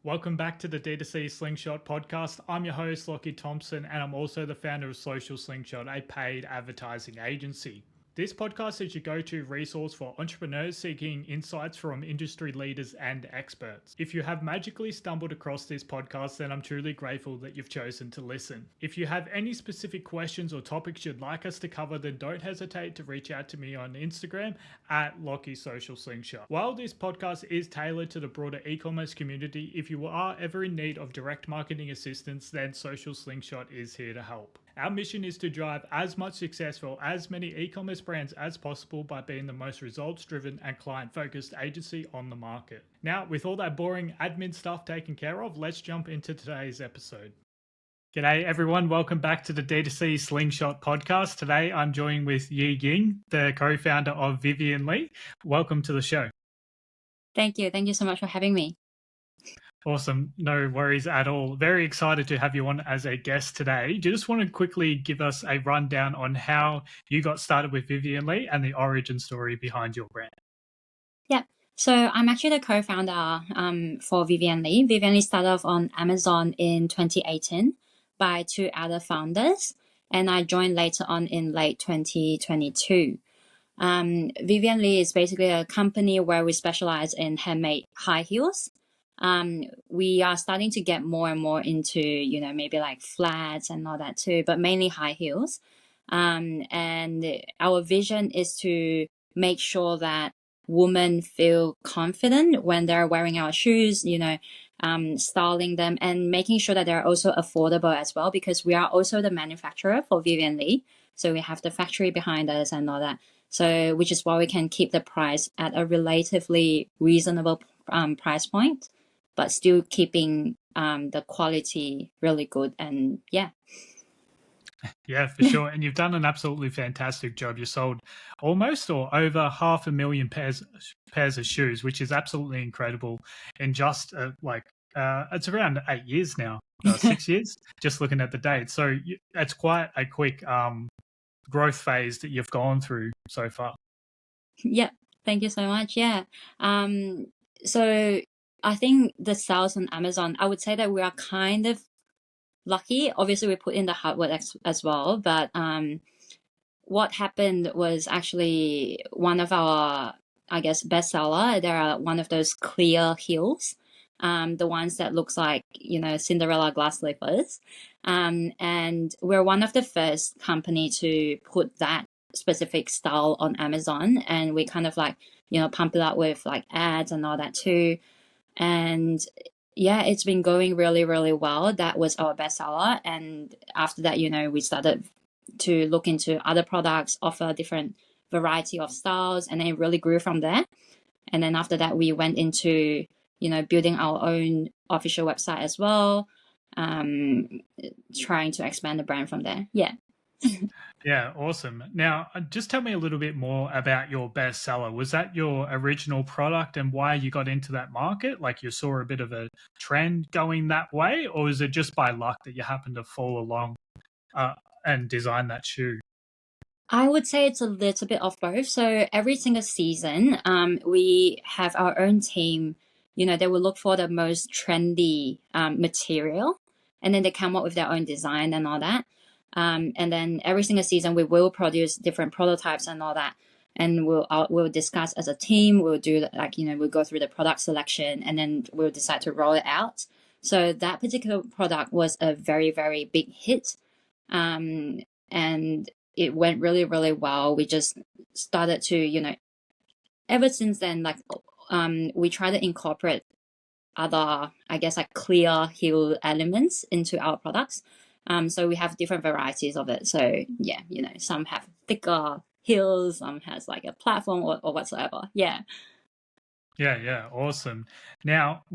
Welcome back to the D2C Slingshot podcast. I'm your host, Lockie Thompson, and I'm also the founder of Social Slingshot, a paid advertising agency. This podcast is your go-to resource for entrepreneurs seeking insights from industry leaders and experts. If you have magically stumbled across this podcast, then I'm truly grateful that you've chosen to listen. If you have any specific questions or topics you'd like us to cover, then don't hesitate to reach out to me on Instagram at Lockie Social Slingshot. While this podcast is tailored to the broader e-commerce community, if you are ever in need of direct marketing assistance, then Social Slingshot is here to help. Our mission is to drive as much success for as many e-commerce brands as possible by being the most results-driven and client-focused agency on the market. Now, with all that boring admin stuff taken care of, let's jump into today's episode. G'day everyone, welcome back to the D2C Slingshot podcast. Today I'm joined with Yii Ying, the co-founder of Vivianly. Welcome to the show. Thank you. Thank you so much for having me. Awesome. No worries at all. Very excited to have you on as a guest today. Do you just want to quickly give us a rundown on how you got started with Vivianly and the origin story behind your brand? Yeah. So I'm actually the co-founder for Vivianly. Vivianly started off on Amazon in 2018 by two other founders, and I joined later on in late 2022. Vivianly is basically a company where we specialize in handmade high heels. We are starting to get more and more into, maybe like flats and all that too, but mainly high heels. And our vision is to make sure that women feel confident when they're wearing our shoes, styling them and making sure that they're also affordable as well, because we are also the manufacturer for Vivianly. So we have the factory behind us and all that. So, which is why we can keep the price at a relatively reasonable price point, but still keeping the quality really good. And yeah. Yeah, for sure. And you've done an absolutely fantastic job. You sold almost or over 500,000 pairs of shoes, which is absolutely incredible. In just it's around 8 years now, 6 years, just looking at the date. So it's quite a quick growth phase that you've gone through so far. Yeah, thank you so much. Yeah. So I think the sales on Amazon, I would say that we are kind of lucky. Obviously, we put in the hard work as well, but what happened was actually one of our, I guess, bestseller. There are one of those clear heels, the ones that looks like, Cinderella glass slippers. And we're one of the first company to put that specific style on Amazon, and we kind of pump it up with like ads and all that too. And yeah, it's been going really, really well. That was our bestseller. And after that, we started to look into other products, offer different variety of styles, and then it really grew from there. And then after that, we went into, building our own official website as well, trying to expand the brand from there. Yeah. Yeah, awesome. Now, just tell me a little bit more about your bestseller. Was that your original product and why you got into that market? Like you saw a bit of a trend going that way, or is it just by luck that you happened to fall along and design that shoe? I would say it's a little bit of both. So every single season, we have our own team. They will look for the most trendy material, and then they come up with their own design and all that. And then every single season, we will produce different prototypes and all that. And we'll discuss as a team. We'll do we'll go through the product selection, and then we'll decide to roll it out. So that particular product was a very, very big hit. And it went really, really well. We just started to, ever since then, we try to incorporate other, I guess, like clear heel elements into our products. So we have different varieties of it. So yeah, some have thicker heels, some has like a platform or whatsoever. Yeah. Yeah, awesome. Now,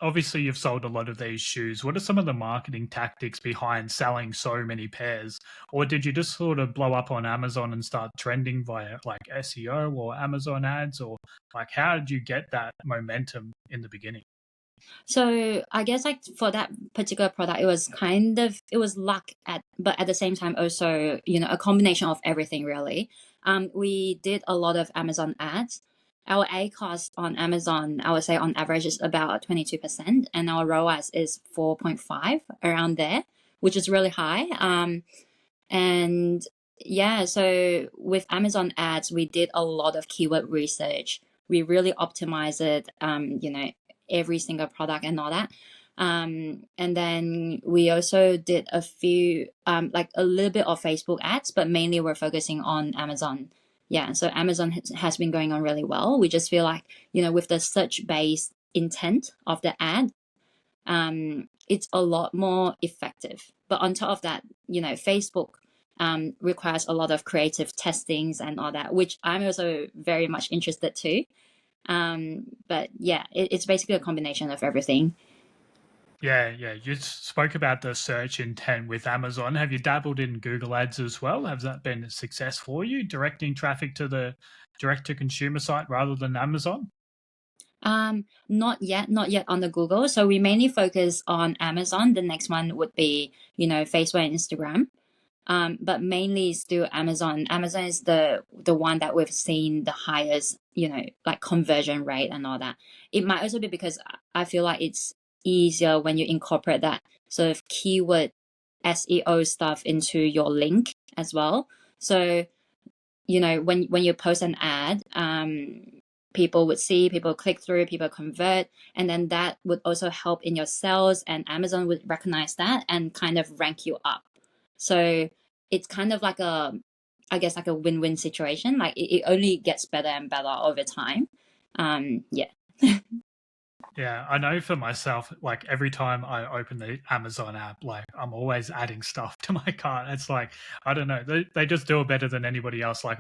obviously you've sold a lot of these shoes. What are some of the marketing tactics behind selling so many pairs? Or did you just sort of blow up on Amazon and start trending via like SEO or Amazon ads? Or like how did you get that momentum in the beginning? So I guess for that particular product, it was luck but at the same time also, a combination of everything really. We did a lot of Amazon ads. our A cost on Amazon, I would say on average is about 22%, and our ROAS is 4.5 around there, which is really high. And yeah, so with Amazon ads, we did a lot of keyword research. We really optimize it, every single product and all that. And then we also did a few, like a little bit of Facebook ads, but mainly we're focusing on Amazon. Yeah, so Amazon has been going on really well. We just feel like, with the search-based intent of the ad, it's a lot more effective. But on top of that, Facebook requires a lot of creative testings and all that, which I'm also very much interested to. But yeah, it's basically a combination of everything. Yeah, you spoke about the search intent with Amazon. Have you dabbled in Google Ads as well? Has that been a success for you, directing traffic to the direct to consumer site rather than Amazon? Not yet on the Google. So we mainly focus on Amazon. The next one would be, Facebook and Instagram. But mainly still Amazon. Amazon is the one that we've seen the highest, like conversion rate and all that. It might also be because I feel like it's easier when you incorporate that sort of keyword SEO stuff into your link as well. So, when you post an ad, people would see, people click through, people convert, and then that would also help in your sales, and Amazon would recognize that and kind of rank you up. So it's kind of like I guess like a win-win situation. Like it only gets better and better over time. Yeah. Yeah, I know for myself, like every time I open the Amazon app, like I'm always adding stuff to my cart. It's like, I don't know, they just do it better than anybody else. Like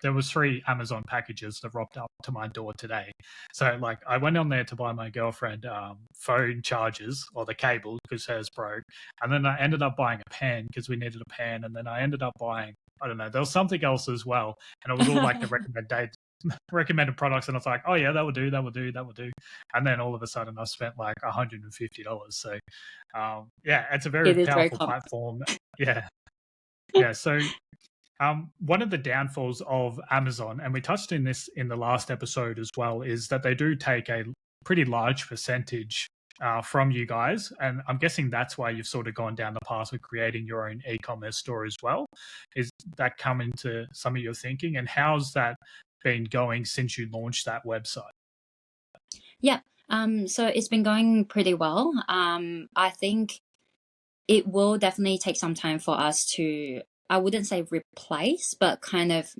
there was 3 Amazon packages that rocked up to my door today. So like I went on there to buy my girlfriend phone chargers or the cable because hers broke. And then I ended up buying a pen because we needed a pen. And then I ended up buying, I don't know, there was something else as well. And it was all like the recommended products, and it's like, oh yeah, that would do, and then all of a sudden I spent like $150. So yeah, it's a very It is very powerful common. platform. Yeah. So one of the downfalls of Amazon, and we touched in this in the last episode as well, is that they do take a pretty large percentage from you guys, and I'm guessing that's why you've sort of gone down the path of creating your own e-commerce store as well. Is that come into some of your thinking, and how's that been going since you launched that website? Yeah. So it's been going pretty well. I think it will definitely take some time for us to, I wouldn't say replace, but kind of,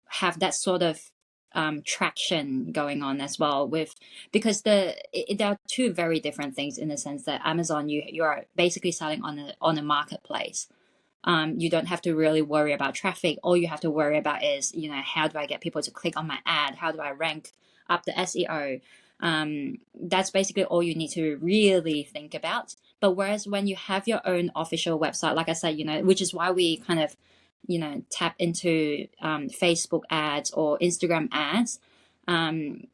have that sort of traction going on as well with, because there are two very different things in the sense that Amazon, you are basically selling on a marketplace. You don't have to really worry about traffic. All you have to worry about is, how do I get people to click on my ad? How do I rank up the SEO? That's basically all you need to really think about. But whereas when you have your own official website, like I said, which is why we kind of, tap into Facebook ads or Instagram ads,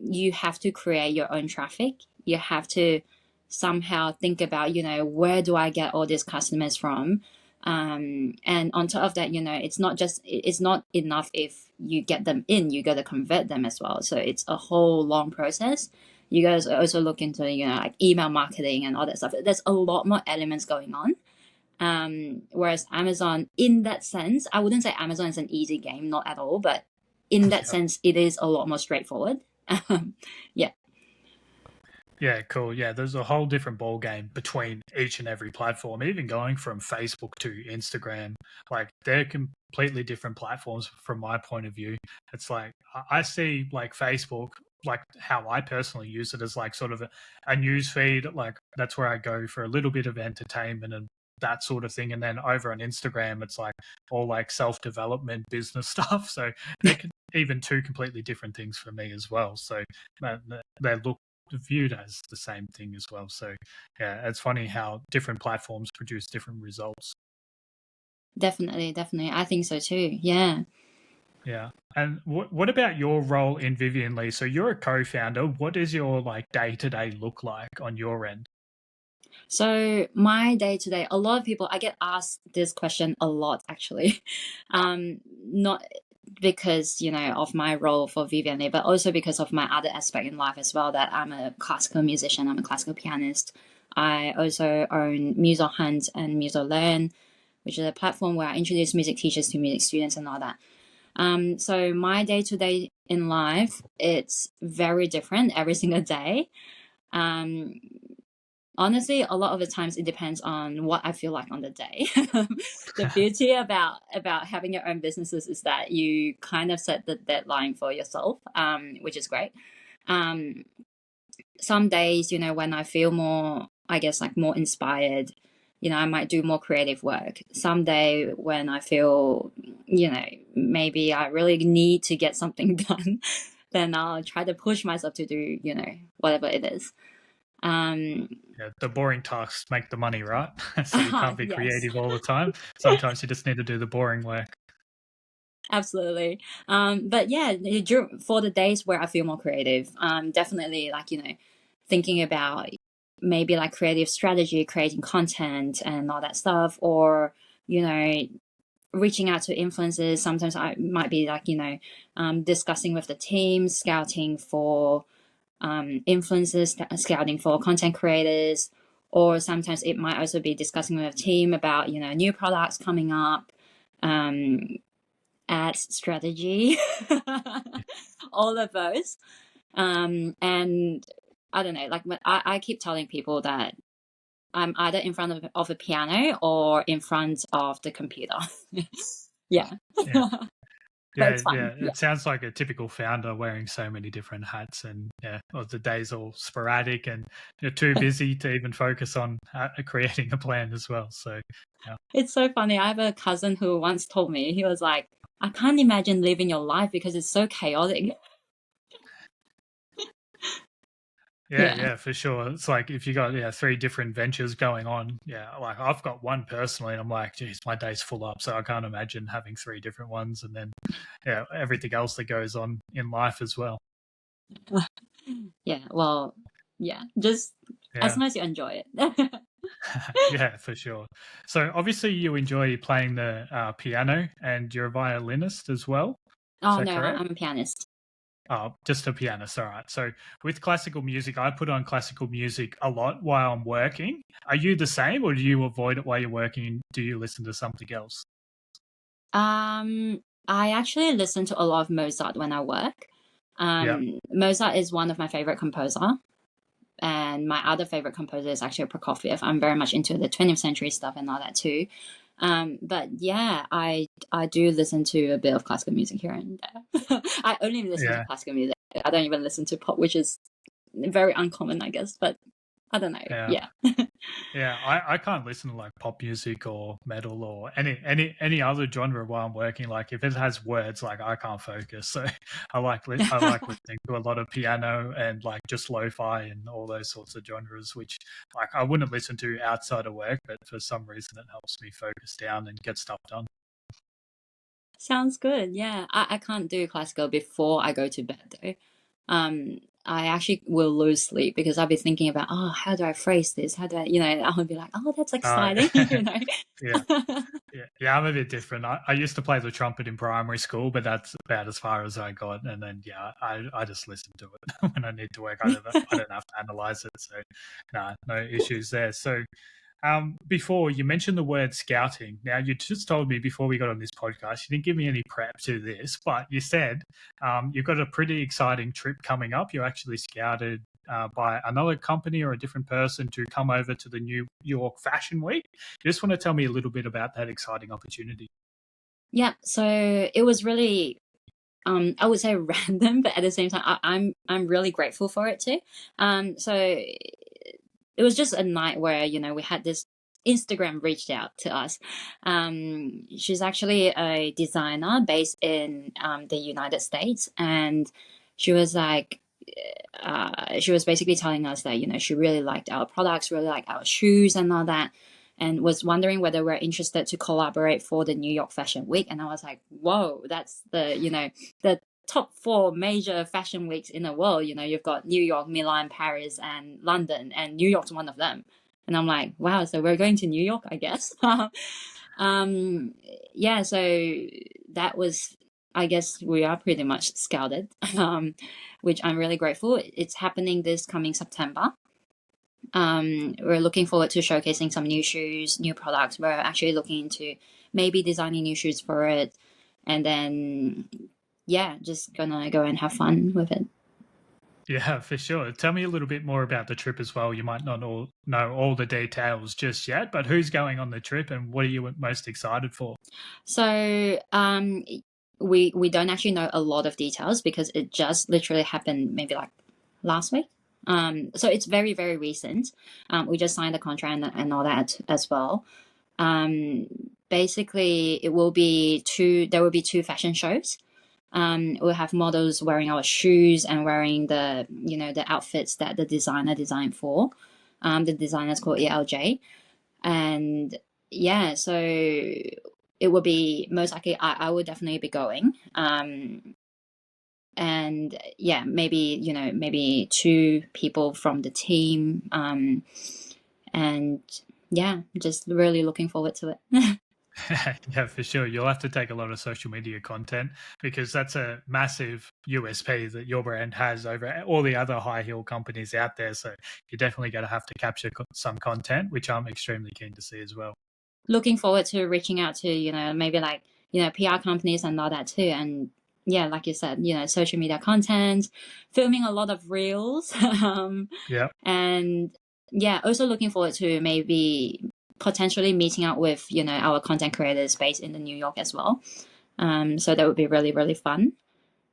you have to create your own traffic. You have to somehow think about, where do I get all these customers from? And on top of that, it's not enough if you get them in, you got to convert them as well. So it's a whole long process. You guys also look into, like email marketing and all that stuff. There's a lot more elements going on. Whereas Amazon, in that sense, I wouldn't say Amazon is an easy game, not at all, but in that sense, it is a lot more straightforward. Yeah. Yeah, cool. Yeah, there's a whole different ball game between each and every platform. Even going from Facebook to Instagram, like they're completely different platforms from my point of view. It's like I see like Facebook, like how I personally use it as like sort of a news feed. Like that's where I go for a little bit of entertainment and that sort of thing. And then over on Instagram, it's like all like self-development business stuff. So they're even two completely different things for me as well. So they look viewed as the same thing as well. So yeah, it's funny how different platforms produce different results. Definitely. I think so too. Yeah. Yeah. And what about your role in Vivianly? So you're a co-founder. What does your like day-to-day look like on your end? So my day to day, a lot of people, I get asked this question a lot actually. Not because, of my role for Vivianly, but also because of my other aspect in life as well, that I'm a classical musician, I'm a classical pianist. I also own MusoHunt and MusoLearn, which is a platform where I introduce music teachers to music students and all that. So my day-to-day in life, it's very different every single day. Honestly, a lot of the times it depends on what I feel like on the day. The beauty about having your own businesses is that you kind of set the deadline for yourself, which is great. Some days, when I feel more, I guess, like more inspired, I might do more creative work. Some day when I feel, maybe I really need to get something done, then I'll try to push myself to do, whatever it is. Yeah, the boring tasks make the money, right? So you can't be Yes. creative all the time. Sometimes you just need to do the boring work. Absolutely. But yeah, for the days where I feel more creative, definitely like, thinking about maybe like creative strategy, creating content and all that stuff, or, reaching out to influencers. Sometimes I might be like, discussing with the team, scouting for influencers, scouting for content creators, or sometimes it might also be discussing with a team about, new products coming up, ad strategy, all of those. And I don't know, like I keep telling people that I'm either in front of a piano or in front of the computer. Yeah. Yeah. But it's fun. Yeah. It sounds like a typical founder wearing so many different hats, and the day's all sporadic, and you're too busy to even focus on creating a plan as well. So, yeah. It's so funny. I have a cousin who once told me, he was like, I can't imagine living your life because it's so chaotic. Yeah, for sure. It's like if you got 3 different ventures going on, like I've got one personally, and I'm like, geez, my day's full up, so I can't imagine having 3 different ones, and then everything else that goes on in life as well. Yeah, well, just as Yeah, long as you enjoy it. yeah, for sure. So obviously you enjoy playing the piano, and you're a violinist as well. Is Oh that no, correct? I'm a pianist. Oh, just a pianist. All right. So with classical music, I put on classical music a lot while I'm working. Are you the same, or do you avoid it while you're working? Do you listen to something else? I actually listen to a lot of Mozart when I work. Yeah. Mozart is one of my favorite composer, and my other favorite composer is actually Prokofiev. I'm very much into the 20th century stuff and all that too. But yeah, I do listen to a bit of classical music here and there. I only listen to Yeah. classical music. I don't even listen to pop, which is very uncommon, I guess. But I don't know. Yeah. Yeah. Yeah, I can't listen to like pop music or metal or any other genre while I'm working. Like if it has words, like I can't focus. So I like listening to a lot of piano and like just lo-fi and all those sorts of genres, which like I wouldn't listen to outside of work, but for some reason it helps me focus down and get stuff done. Sounds good. Yeah. I can't do classical before I go to bed though. I actually will lose sleep because I'll be thinking about, oh, how do I phrase this? How do I, I'll be like, oh, that's exciting, Yeah. Yeah, I'm a bit different. I used to play the trumpet in primary school, but that's about as far as I got. And then, I just listen to it when I need to work. I don't have to analyze it. So, no issues there. So, before you mentioned the word scouting. Now, you just told me before we got on this podcast, you didn't give me any prep to this, but you said you've got a pretty exciting trip coming up. You're actually scouted by another company or a different person to come over to the New York Fashion Week. You just want to tell me a little bit about that exciting opportunity? Yeah. So it was really, I would say random, but at the same time, I'm really grateful for it too. So it was just a night where, we had this Instagram reached out to us. She's actually a designer based in the United States, and she was like, she was basically telling us that she really liked our products, really liked our shoes and all that, and was wondering whether we're interested to collaborate for the New York Fashion Week. And I was like, whoa, that's the top 4 major fashion weeks in the world. You've got New York, Milan, Paris, and London, and New York's one of them. And I'm like, wow, so we're going to New York, I guess. Yeah, so that was I guess we are pretty much scouted, which I'm really grateful. It's happening this coming September. We're looking forward to showcasing some new shoes, new products. We're actually looking into maybe designing new shoes for it. And then, yeah, just gonna go and have fun with it. Yeah, for sure. Tell me a little bit more about the trip as well. You might not all know all the details just yet, but who's going on the trip and what are you most excited for? So we don't actually know a lot of details because it just literally happened maybe like last week. So it's very, very recent. We just signed the contract and all that as well. Basically, there will be two fashion shows. We'll have models wearing our shoes and wearing the outfits that the designer designed for. The designer is called ELJ, and yeah, so it would be most likely I would definitely be going. And yeah, maybe two people from the team. And yeah, just really looking forward to it. Yeah, for sure. You'll have to take a lot of social media content because that's a massive USP that your brand has over all the other high heel companies out there. So you're definitely going to have to capture some content, which I'm extremely keen to see as well. Looking forward to reaching out to, maybe like, PR companies and all that too. And yeah, like you said, social media content, filming a lot of reels. Yeah. And yeah, also looking forward to maybe potentially meeting up with, our content creators based in the New York as well. So that would be really, really fun.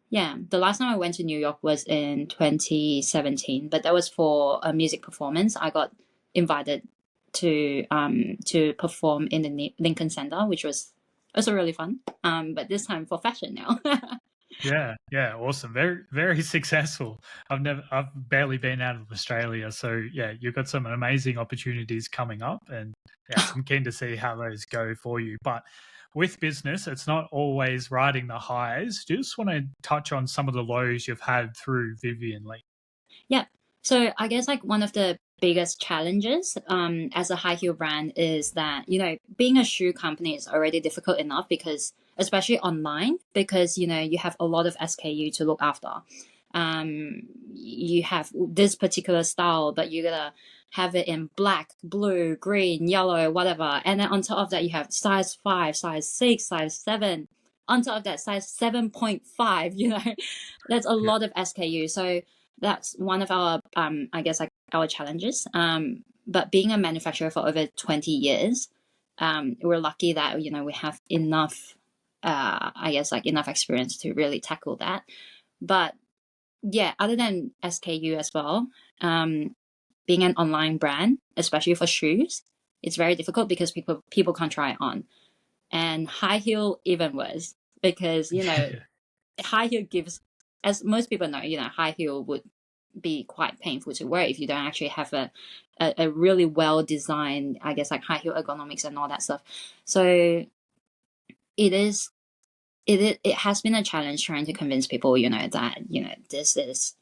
Yeah, the last time I went to New York was in 2017, but that was for a music performance. I got invited to perform in the Lincoln Center, which was also really fun. But this time for fashion now. Yeah, yeah, awesome. Very, very successful. I've barely been out of Australia, so yeah, you've got some amazing opportunities coming up, and yeah, I'm keen to see how those go for you. But with business, it's not always riding the highs. Just want to touch on some of the lows you've had through Vivianly. Yeah. So I guess like one of the biggest challenges as a high heel brand is that, being a shoe company is already difficult enough because especially online, because you have a lot of SKU to look after. You have this particular style, but you gotta have it in black, blue, green, yellow, whatever. And then on top of that, you have size 5, size 6, size 7. On top of that, size 7.5, that's a Yeah. lot of SKU. So that's one of our I guess like our challenges. But being a manufacturer for over 20 years, we're lucky that we have enough I guess like enough experience to really tackle that. But yeah, other than SKU as well, being an online brand, especially for shoes, it's very difficult because people can't try it on. And high heel even worse because Yeah. high heel gives, as most people know, high heel would be quite painful to wear if you don't actually have a really well designed, I guess, like high heel ergonomics and all that stuff. So it is it has been a challenge trying to convince people, that this is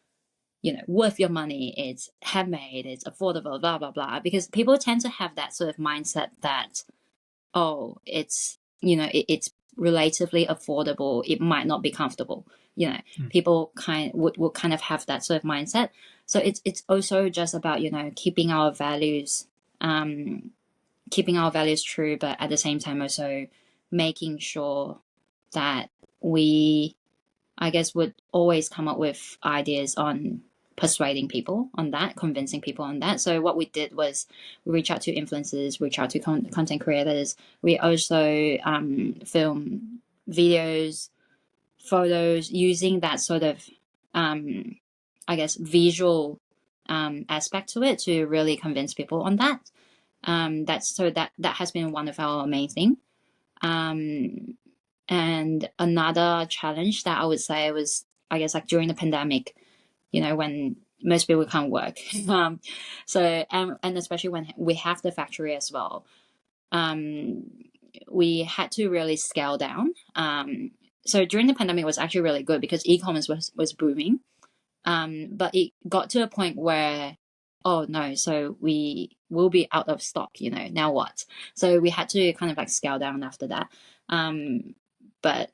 worth your money. It's handmade. It's affordable. Blah blah blah. Because people tend to have that sort of mindset that it's it's relatively affordable. It might not be comfortable. Mm. People would kind of have that sort of mindset. So it's also just about keeping our values true, but at the same time also making sure that we, I guess, would always come up with ideas on persuading people on that, convincing people on that. So what we did was we reach out to influencers, reach out to content creators. We also film videos, photos using that sort of, I guess, visual aspect to it to really convince people on that. That has been one of our main thing. And another challenge that I would say was, I guess, like during the pandemic, when most people can't work. So and especially when we have the factory as well, we had to really scale down. So during the pandemic, it was actually really good because e-commerce was booming. But it got to a point where, oh no, so we will be out of stock, now what? So we had to kind of like scale down after that. But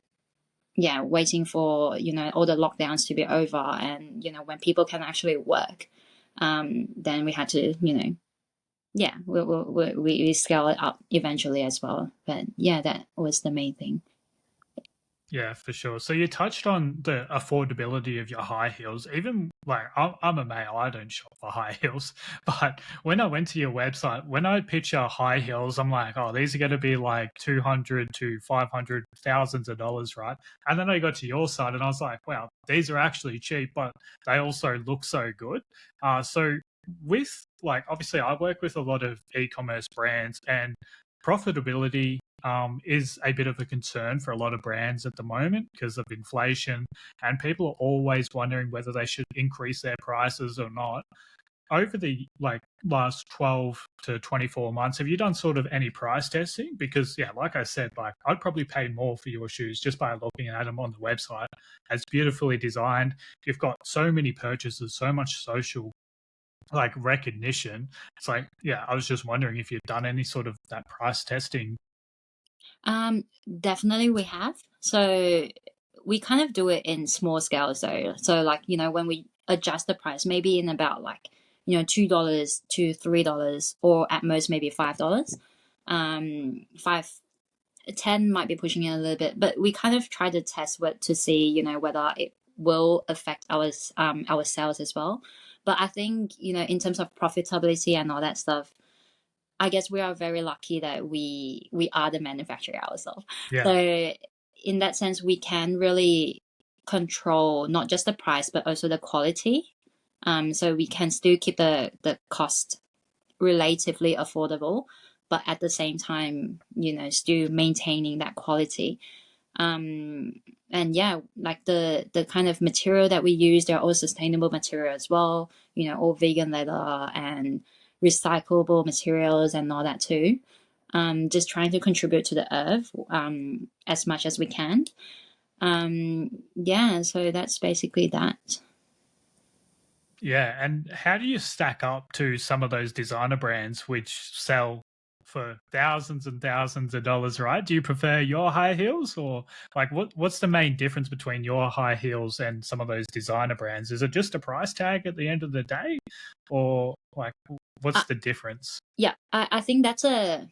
waiting for, all the lockdowns to be over, and, when people can actually work, then we had to, we scale it up eventually as well. But yeah, that was the main thing. Yeah, for sure. So you touched on the affordability of your high heels. Even like I'm a male, I don't shop for high heels. But when I went to your website, when I picture high heels, I'm like, oh, these are going to be like 200 to 500 thousands of dollars, right? And then I got to your site and I was like, wow, these are actually cheap, but they also look so good. So with like, obviously, I work with a lot of e-commerce brands, and profitability is a bit of a concern for a lot of brands at the moment because of inflation, and people are always wondering whether they should increase their prices or not. Over the like last 12 to 24 months, have you done sort of any price testing? Because yeah, like I said, like I'd probably pay more for your shoes just by looking at them on the website. It's beautifully designed. You've got so many purchases, so much social like recognition. It's like, yeah, I was just wondering if you've done any sort of that price testing. Definitely we have. So we kind of do it in small scales though. So like, when we adjust the price, maybe in about like, $2 to $3, or at most maybe $5. 5, 10 might be pushing it a little bit, but we kind of try to test what to see, whether it will affect our sales as well. But I think, in terms of profitability and all that stuff, I guess we are very lucky that we are the manufacturer ourselves. Yeah. So in that sense, we can really control not just the price but also the quality. So we can still keep the cost relatively affordable, but at the same time, still maintaining that quality. And yeah, like the kind of material that we use, they're all sustainable material as well. All vegan leather and recyclable materials and all that too. Just trying to contribute to the earth as much as we can. Yeah, so that's basically that. Yeah, and how do you stack up to some of those designer brands which sell for thousands and thousands of dollars, right? Do you prefer your high heels, or like what's the main difference between your high heels and some of those designer brands? Is it just a price tag at the end of the day, or like what's the difference? Yeah, I think that's a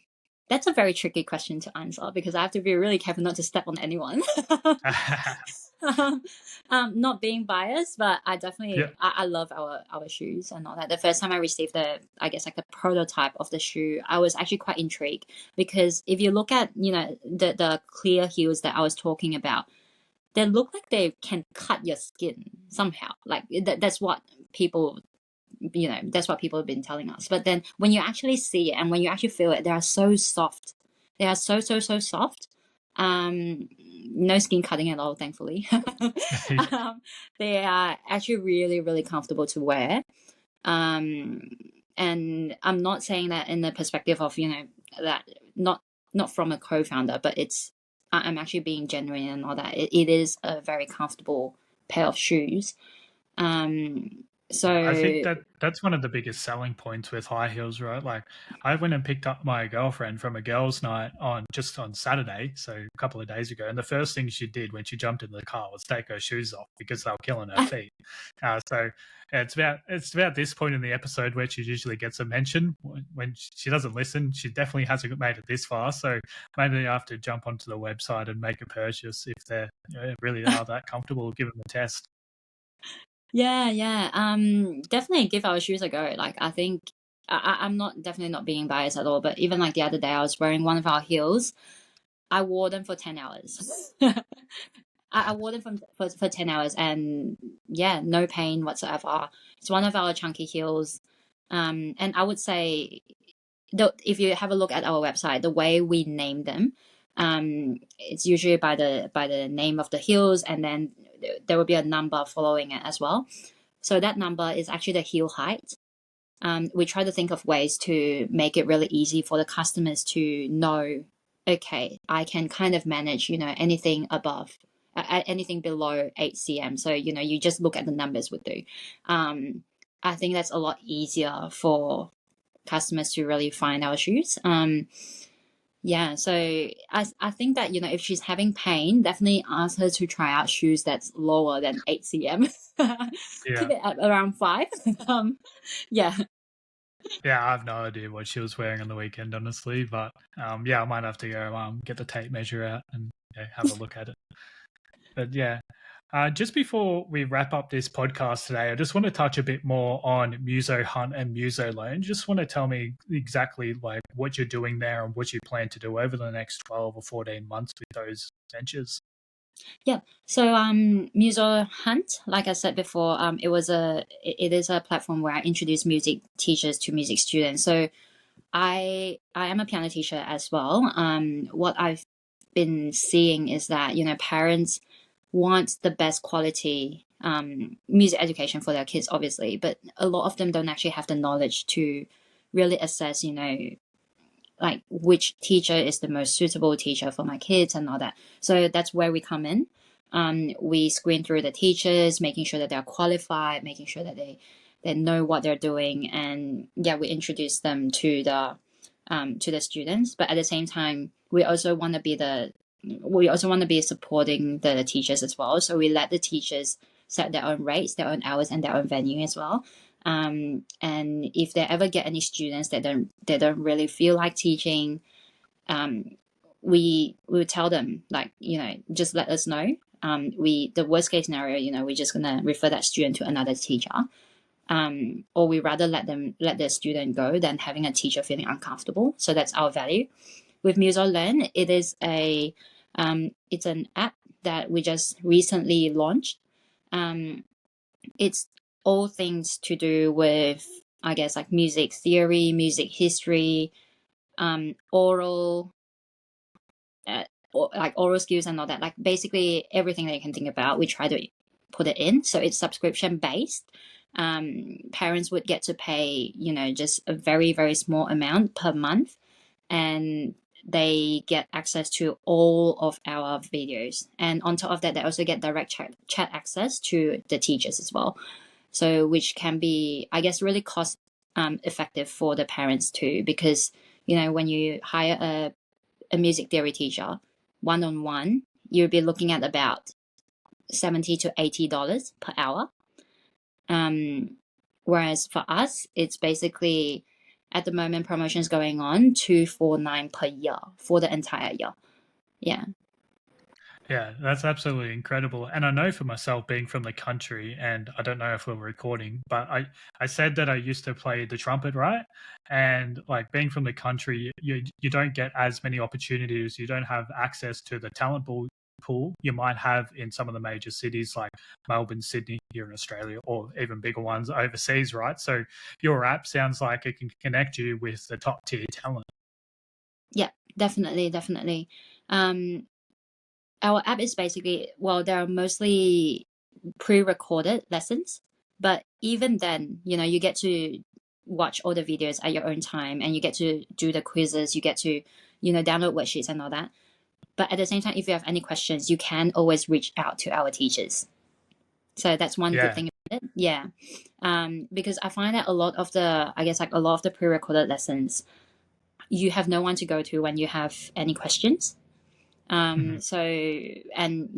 very tricky question to answer, because I have to be really careful not to step on anyone. um, Not being biased, but I definitely Yeah. I love our shoes and all that. The first time I received I guess like the prototype of the shoe, I was actually quite intrigued, because if you look at the clear heels that I was talking about, they look like they can cut your skin somehow. Like that's what people that's what people have been telling us. But then when you actually see it and when you actually feel it, they are so soft. They are so so so soft. No skin cutting at all, thankfully. um, they are actually really really comfortable to wear. um, and I'm not saying that in the perspective of that, not from a co-founder, but I'm actually being genuine and all that. It is a very comfortable pair of shoes. I think So that's one of the biggest selling points with high heels, right? Like I went and picked up my girlfriend from a girls' night on Saturday, so a couple of days ago, and the first thing she did when she jumped in the car was take her shoes off because they were killing her feet. So it's about this point in the episode where she usually gets a mention. When she doesn't listen, she definitely hasn't made it this far. So maybe I have to jump onto the website and make a purchase if they really are that comfortable. Give them a test. yeah. Definitely give our shoes a go. Like I think I'm not definitely not being biased at all, but even like the other day I was wearing one of our heels. I wore them for 10 hours. I wore them for 10 hours, and yeah, no pain whatsoever. It's one of our chunky heels. And I would say, if you have a look at our website, the way we name them, it's usually by the name of the heels, and then there will be a number following it as well. So that number is actually the heel height. We try to think of ways to make it really easy for the customers to know, okay, I can kind of manage, anything above, anything below 8 cm. So, you just look at the numbers would do. I think that's a lot easier for customers to really find our shoes. Yeah, so I think that, if she's having pain, definitely ask her to try out shoes that's lower than 8 cm. Yeah. Keep it at around 5. Yeah. Yeah, I have no idea what she was wearing on the weekend, honestly. But yeah, I might have to go get the tape measure out and have a look at it. But yeah, just before we wrap up this podcast today, I just want to touch a bit more on MusoHunt and MusoLearn. Just want to tell me exactly like what you're doing there and what you plan to do over the next 12 or 14 months with those ventures. Yeah. So Muso Hunt, like I said before, it is a platform where I introduce music teachers to music students. So I am a piano teacher as well. What I've been seeing is that, parents want the best quality music education for their kids, obviously, but a lot of them don't actually have the knowledge to really assess, like which teacher is the most suitable teacher for my kids and all that. So that's where we come in. We screen through the teachers, making sure that they're qualified, making sure that they know what they're doing, and yeah, we introduce them to the students. But at the same time, we also want to be supporting the teachers as well. So we let the teachers set their own rates, their own hours, and their own venue as well. And if they ever get any students that don't really feel like teaching, we will tell them, like, just let us know. The worst case scenario, we're just gonna refer that student to another teacher. Or we rather let the student go than having a teacher feeling uncomfortable. So that's our value. With MusoLearn, it's an app that we just recently launched. It's all things to do with, I guess, like music theory, music history, oral, like oral skills and all that. Like basically everything that you can think about, we try to put it in. So it's subscription based. Parents would get to pay, just a very, very small amount per month, and they get access to all of our videos. And on top of that, they also get direct chat access to the teachers as well. So which can be, I guess, really cost effective for the parents too, because when you hire a music theory teacher one-on-one, you'll be looking at about $70 to $80 per hour. Whereas for us, it's basically, at the moment, promotions going on, $249 per year for the entire year. Yeah. Yeah, that's absolutely incredible. And I know for myself, being from the country, and I don't know if we're recording, but I said that I used to play the trumpet, right? And like being from the country, you don't get as many opportunities. You don't have access to the talent pool you might have in some of the major cities like Melbourne, Sydney here in Australia, or even bigger ones overseas, right? So your app sounds like it can connect you with the top tier talent. Yeah, definitely. Our app is basically, well, there are mostly pre-recorded lessons, but even then, you get to watch all the videos at your own time, and you get to do the quizzes, you get to, download worksheets and all that. But at the same time, if you have any questions, you can always reach out to our teachers. So that's one good thing about it. Yeah. Because I find that a lot of the pre-recorded lessons, you have no one to go to when you have any questions. So, and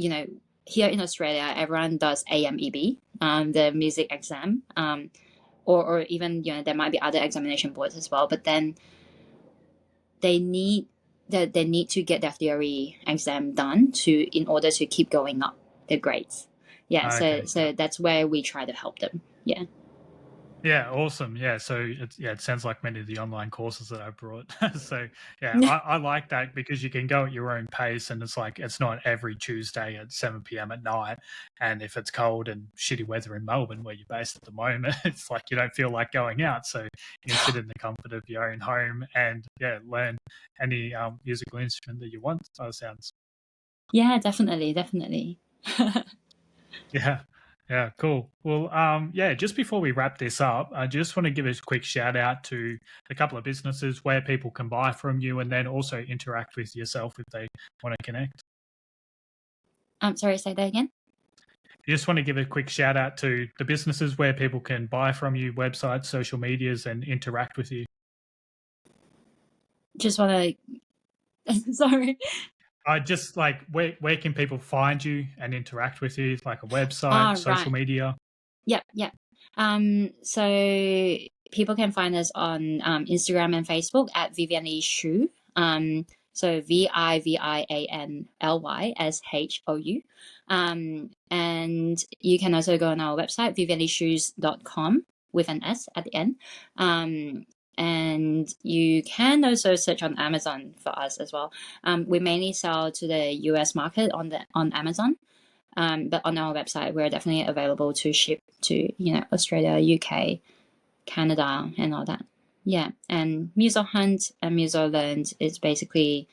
here in Australia, everyone does AMEB, the music exam, or even there might be other examination boards as well. But then they need to get their theory exam done in order to keep going up their grades. Yeah, Okay. so that's where we try to help them. Yeah. Yeah, awesome. Yeah, so it sounds like many of the online courses that I brought. So yeah, I like that because you can go at your own pace, and it's not every Tuesday at 7 p.m. at night. And if it's cold and shitty weather in Melbourne, where you're based at the moment, it's like you don't feel like going out. So you can sit in the comfort of your own home and learn any musical instrument that you want. So it sounds Yeah, definitely. Yeah. Yeah, cool. Well, just before we wrap this up, I just want to give a quick shout out to a couple of businesses where people can buy from you and then also interact with yourself if they want to connect. Sorry, say that again. You just want to give a quick shout out to the businesses where people can buy from you, websites, social medias, and interact with you. Just want to Sorry. Just like where can people find you and interact with you? Like a website, social Right. media? Yep. So people can find us on Instagram and Facebook at Vivianly Shu. So VIVIANLYSHOU. And you can also go on our website, vivianlyshoes.com with an S at the end. And you can also search on Amazon for us as well. We mainly sell to the US market on Amazon. But on our website, we're definitely available to ship to, Australia, UK, Canada, and all that. Yeah. And MusoHunt and MusoLearn is basically,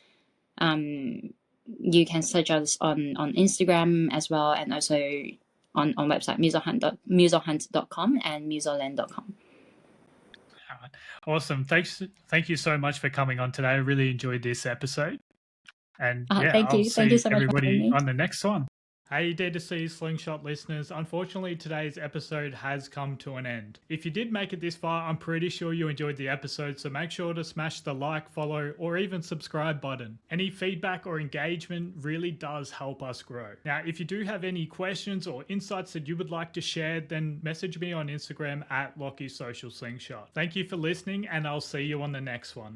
you can search us on Instagram as well, and also on website, musohunt.com and musolearn.com. Awesome. Thank you so much for coming on today. I really enjoyed this episode. And Thank I'll you. Thank you see so much for having everybody me. on the next one. Hey, D2C Slingshot listeners, unfortunately today's episode has come to an end. If you did make it this far, I'm pretty sure you enjoyed the episode, so make sure to smash the like, follow, or even subscribe button. Any feedback or engagement really does help us grow. Now, if you do have any questions or insights that you would like to share, then message me on Instagram at LockieSocialSlingshot. Thank you for listening, and I'll see you on the next one.